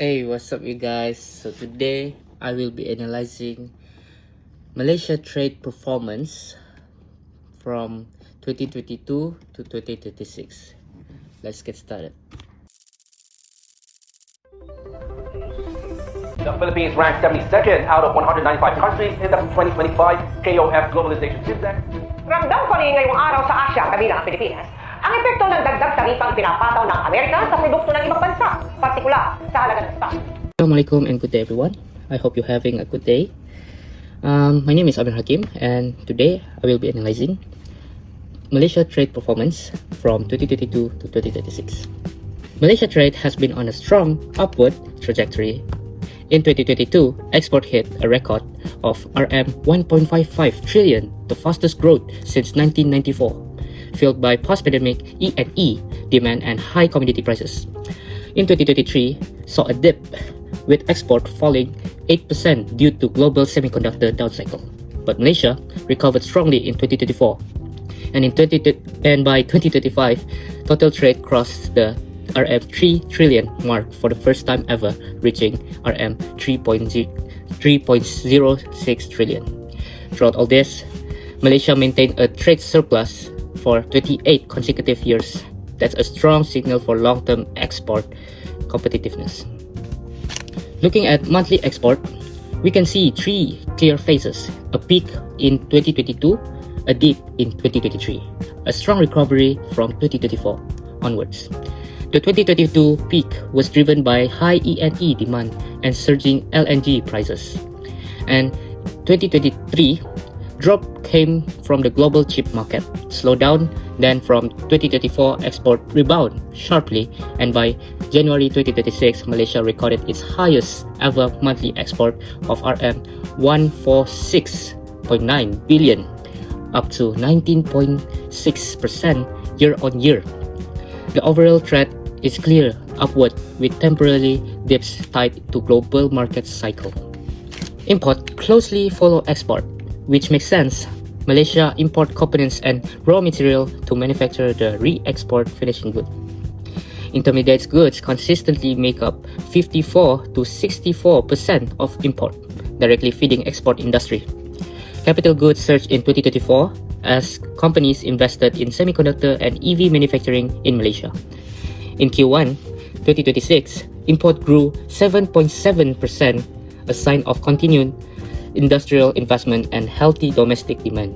Hey, what's up you guys? So today I will be analyzing Malaysia trade performance from 2022 to 2026. Let's get started. The Philippines ranked 72nd out of 195 countries in the 2025 KOF Globalization Index. Ramdam pa rin ngayong araw sa Asia, kabilang ang Pilipinas, ang epekto ng dagdag tarifang pinapataw ng Amerika sa produkto ng ibang bansa, partikular sa halaga ng stock. Assalamualaikum and good day everyone. I hope you're having a good day. My name is Amir Hakim and today I will be analyzing Malaysia trade performance from 2022 to 2026. Malaysia trade has been on a strong upward trajectory. In 2022, export hit a record of RM 1.55 trillion, the fastest growth since 1994, fueled by post-pandemic E&E demand and high commodity prices. In 2023, saw a dip, with export falling 8% due to global semiconductor down cycle. But Malaysia recovered strongly in 2024, and by 2025, total trade crossed the RM 3 trillion mark for the first time ever, reaching RM 3.06 trillion. Throughout all this, Malaysia maintained a trade surplus for 28 consecutive years. That's a strong signal for long-term export competitiveness. Looking at monthly export, we can see three clear phases: a peak in 2022, a dip in 2023, a strong recovery from 2024 onwards. The 2022 peak was driven by high E&E demand and surging LNG prices. And 2023 drop came from the global chip market slowdown, then from 2024 export rebound sharply, and by January 2026 Malaysia recorded its highest ever monthly export of RM 146.9 billion, up to 19.6% year on year. The overall trend is clear upward, with temporary dips tied to global market cycle. Import closely follow export, which makes sense. Malaysia import components and raw material to manufacture the re-export finishing good. Intermediate goods consistently make up 54 to 64% of import, directly feeding export industry. Capital goods surged in 2024 as companies invested in semiconductor and EV manufacturing in Malaysia. In Q1 2026, import grew 7.7%, a sign of continued industrial investment and healthy domestic demand.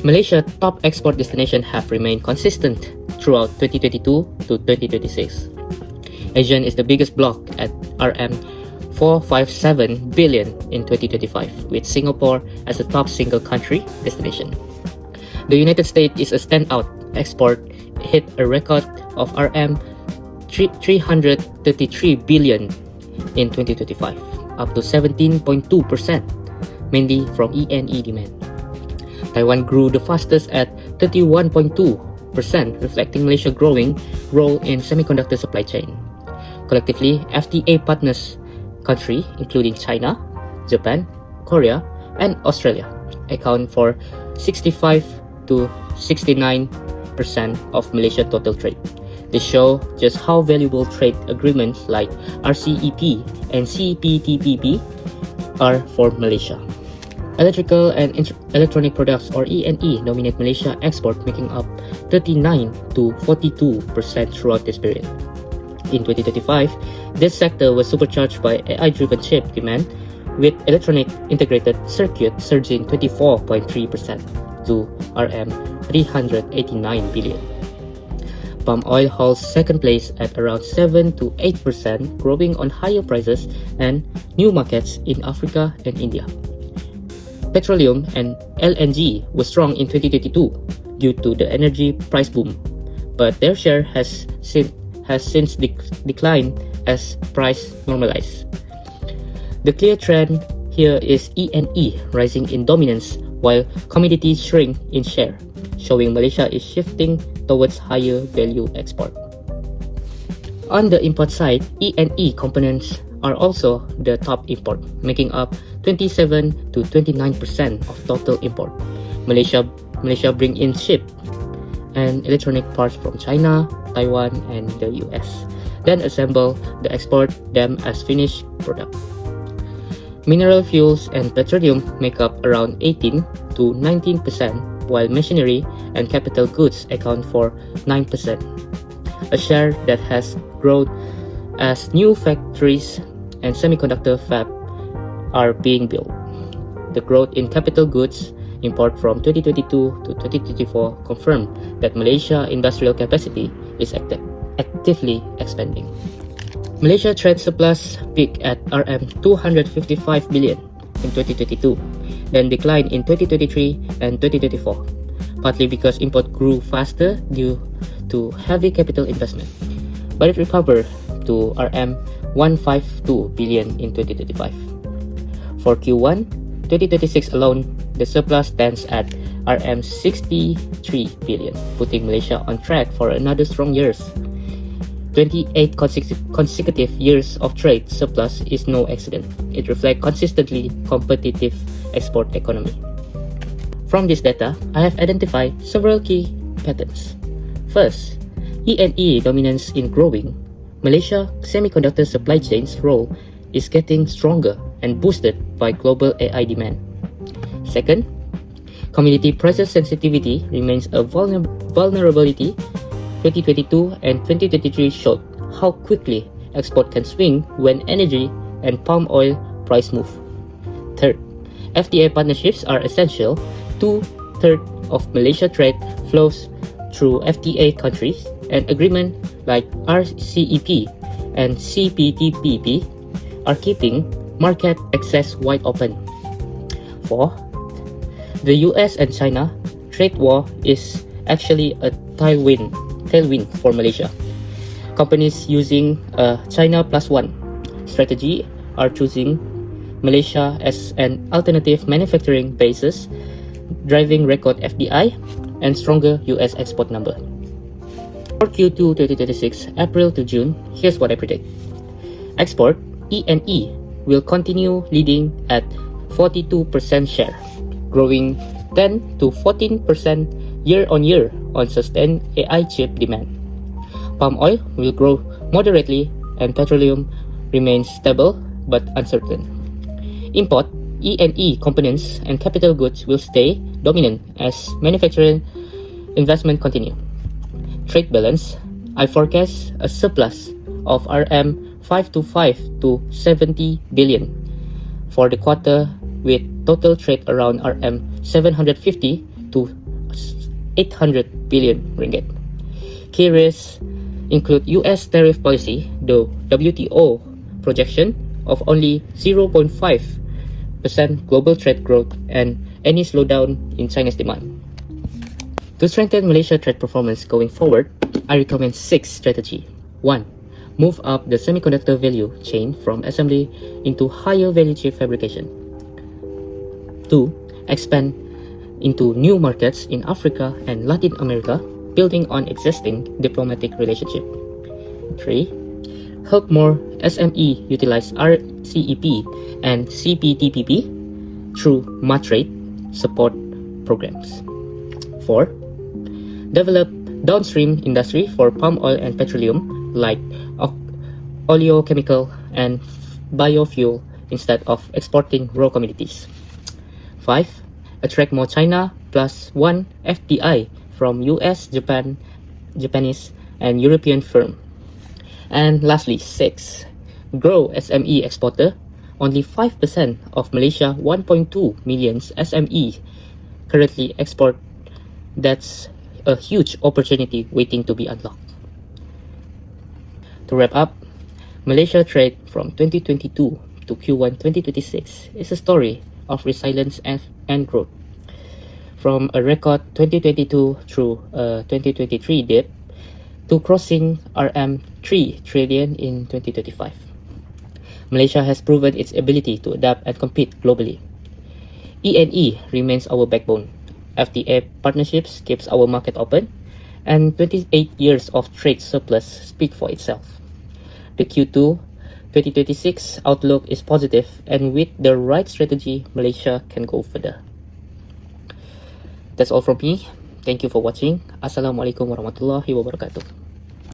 Malaysia's top export destinations have remained consistent throughout 2022 to 2026. Asian is the biggest bloc at RM 457 billion in 2025, with Singapore as the top single country destination. The United States is a standout. Export hit a record of RM 333 billion in 2025, up to 17.2%, mainly from E&E demand. Taiwan grew the fastest at 31.2%, reflecting Malaysia's growing role in semiconductor supply chain. Collectively, FTA partners countries, including China, Japan, Korea, and Australia, account for 65 to 69% of Malaysia's total trade. They show just how valuable trade agreements like RCEP and CPTPP are for Malaysia. Electrical and electronic products, or E&E, dominate Malaysia export, making up 39 to 42% throughout this period. In 2025, this sector was supercharged by AI-driven chip demand, with electronic integrated circuit surging 24.3% to RM 389 billion. Palm oil holds second place at around 7 to 8%, growing on higher prices and new markets in Africa and India. Petroleum and LNG were strong in 2022 due to the energy price boom, but their share has since declined as price normalized. The clear trend here is E&E rising in dominance while commodities shrink in share, showing Malaysia is shifting towards higher value export. On the import side, E&E components are also the top import, making up 27 to 29% of total import. Malaysia bring in chip and electronic parts from China, Taiwan, and the US. then assemble the export them as finished product. Mineral fuels and petroleum make up around 18 to 19%, while machinery and capital goods account for 9%, a share that has grown as new factories and semiconductor fab are being built. The growth in capital goods import from 2022 to 2024 confirmed that Malaysia industrial capacity is actively expanding. Malaysia trade surplus peaked at RM 255 billion in 2022, then declined in 2023 and 2024, partly because import grew faster due to heavy capital investment, but it recovered to RM 152 billion in 2025. For Q1 2026 alone, the surplus stands at RM 63 billion, putting Malaysia on track for another strong years. 28 consecutive years of trade surplus is no accident. It reflects consistently competitive export economy. From this data, I have identified several key patterns. First, E&E dominance in growing. Malaysia semiconductor supply chain's role is getting stronger and boosted by global AI demand. Second, commodity prices sensitivity remains a vulnerability. 2022 and 2023 showed how quickly export can swing when energy and palm oil price move. Third, FTA partnerships are essential. 2/3 of Malaysia trade flows through FTA countries, and agreements like RCEP and CPTPP are keeping market access wide open. 4. The US and China trade war is actually a tailwind for Malaysia. Companies using a China plus one strategy are choosing Malaysia as an alternative manufacturing basis, driving record FDI and stronger US export number. For Q2 2026, April to June, here's what I predict. Export, E&E, will continue leading at 42% share, growing 10 to 14% year-on-year on sustained AI chip demand. Palm oil will grow moderately and petroleum remains stable but uncertain. Import, E&E components and capital goods will stay dominant as manufacturing investment continue. Trade balance, I forecast a surplus of RM 525 to 70 billion for the quarter, with total trade around RM 750 to 800 billion ringgit. Key risks include US tariff policy, the WTO projection of only 0.5% global trade growth, and any slowdown in China's demand. To strengthen Malaysia trade performance going forward, I recommend 6 strategies. 1. Move up the semiconductor value chain from assembly into higher value chip fabrication. 2. Expand into new markets in Africa and Latin America, building on existing diplomatic relationship. 3. Help more SME utilize RCEP and CPTPP through trade support programs. 4. Develop downstream industry for palm oil and petroleum like oleochemical and biofuel instead of exporting raw commodities. 5. Attract more China plus one FDI from US, Japanese, and European firms. And lastly, 6. Grow SME exporter. Only 5% of Malaysia 1.2 million SME currently export. That's a huge opportunity waiting to be unlocked. To wrap up, Malaysia trade from 2022 to Q1 2026 is a story of resilience and growth. From a record 2022 through a 2023 dip to crossing RM 3 trillion in 2025. Malaysia has proven its ability to adapt and compete globally. E&E remains our backbone. FTA partnerships keeps our market open, and 28 years of trade surplus speak for itself. The Q2 2026 outlook is positive, and with the right strategy, Malaysia can go further. That's all from me. Thank you for watching. Assalamualaikum warahmatullahi wabarakatuh.